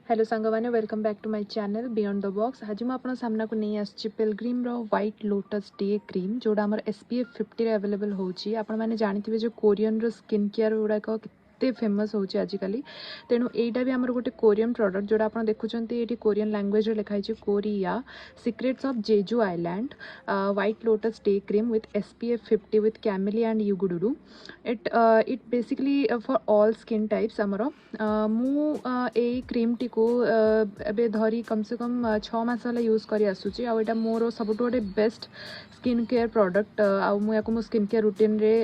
Hello सांगवाने welcome back to my channel beyond the box. आज मैं आपन सामना को नहीं आछि पिलग्रिम रो व्हाइट लोटस डे क्रीम जोड़ा हमर SPF 50 रे अवेलेबल होची। आपन माने जानिथिबे जो कोरियन रो स्किन केयर गुडा को केते फेमस होची आजिकली। तेणु एटा भी हमर गोटे कोरियन प्रोडक्ट जोड़ा आपन देखुचंती एटी कोरियन लैंग्वेज रे लिखाई छि Korea secrets of Jeju island white lotus day cream with SPF 50 with camellia and युगुडुडु। It basically for all skin types हमर मु ए क्रीम टी को एबे धरी कम से कम 6 मास वाला यूज करी आसुची। आ एटा मोर सबुठ गोटे बेस्ट स्किन केयर प्रोडक्ट आको मो स्किन केयर रूटीन रे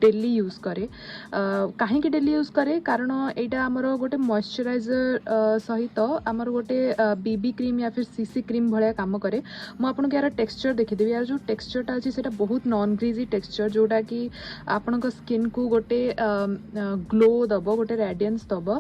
डेली यूज करे। कहीं डेली यूज करे कारण एटा हमर गोटे मॉइस्चराइजर सहित हमर गोटे बीबी क्रीम या फिर सीसी क्रीम भलिया काम करे। मु आपन के यार टेक्सचर देखि देबी। यार जो टेक्सचरटा अछि सेटा बहुत नॉन ग्रीजी टेक्सचर जोटा कि आपन को स्किन को गोटे ग्लो दबो गोटे रेडियंस दबो।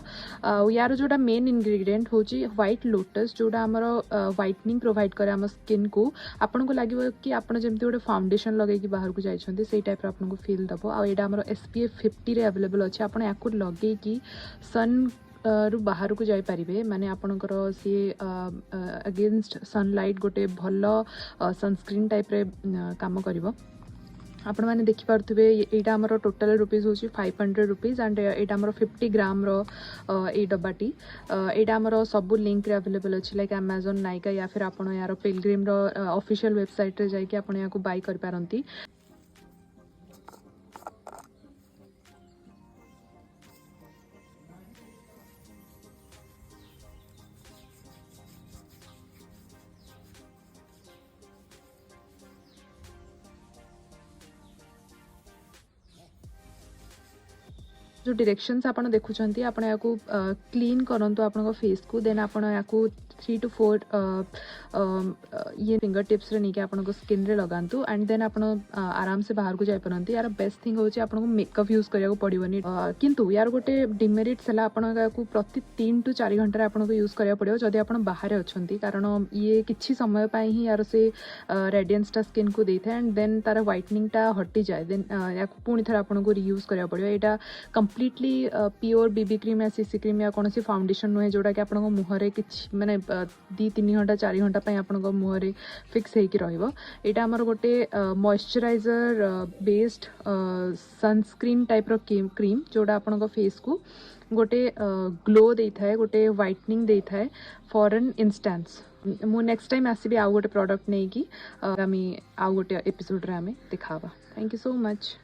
यार जोटा मेन इंग्रेडिएंट होची व्हाइट लोटस जोटा हमर व्हाइटनिंग प्रोवाइड करे हम स्किन को। आपन को लागिवो कि आपन जेमति गोटे फाउंडेशन लगे कि बाहर को जाई छथि सेई टाइप रो आपन को फील दबो। आ एटा हमर SPF 50 रे अवेलेबल अछि। आपन याकू लगे कि सन रु बाहर को जाई परिबे माने आपनकर सी अगेंस्ट सनलाइट गोटे भलो सनस्क्रीन टाइप रे काम करिवो। आपण मैंने देखिपे यहाँ आमर टोटाल रुपीज हूँ 500 रुपीज एंड यहाँ आमर 50 ग्राम रो ए डब्बाटी यहाँ आमर सबू लिंक रे अवेलेबल अच्छी लाइक Amazon नाइका या फिर आप यार पिलग्रिम रो ऑफिशियल वेबसाइट रे जाके आप यहाँ बाय कर पारंती। जो डिरेक्शंस आपन देखुचंती आपन याकू क्लीन करंतु आपन फेस को देन आपन याकू 3 to 4 ये फिंगर टिप्स रे निके आपन को स्किन रे लगांतु एंड देन आपन आराम से बाहर को जाय परंती। यार बेस्ट थिंग होची आपन को मेकअप यूज करिया को पड़िबनी। किंतु यार गोटे डिमेरिट्स हला आपन याकू प्रति 3 to 4 घंटा रे आपन को यूज करिया पड़ियो जदी आपन बाहर अछंती कारण ये किछि समय पय ही यार से रेडियंस टा स्किन को देथे एंड देन तार व्हाइटनिंग टा हटि जाय देन याकू पुनी थरा आपन को रीयूज करिया पड़ियो। एटा कंप्लीटली प्योर बीबी क्रीम या सीसी क्रीम या कौन सी फाउंडेशन नुहे जोड़ा कि आपन मुहरे किछि माने 2-3 घंटा 4 घंटा पय आपन मुहरे फिक्स हेकि रहइबो। एटा हमर गोटे मॉइस्चराइजर बेस्ड सनस्क्रीन टाइप रो क्रीम जोड़ा आपन फेस को गोटे ग्लो देई थाए गोटे व्हाइटनिंग देई थाए फॉर एन इंस्टेंस। मु नेक्स्ट टाइम आसीबी आउ गोटे प्रोडक्ट नै कि आमी आउ गोटे एपिसोड रे आमे दिखावा। Thank you so much.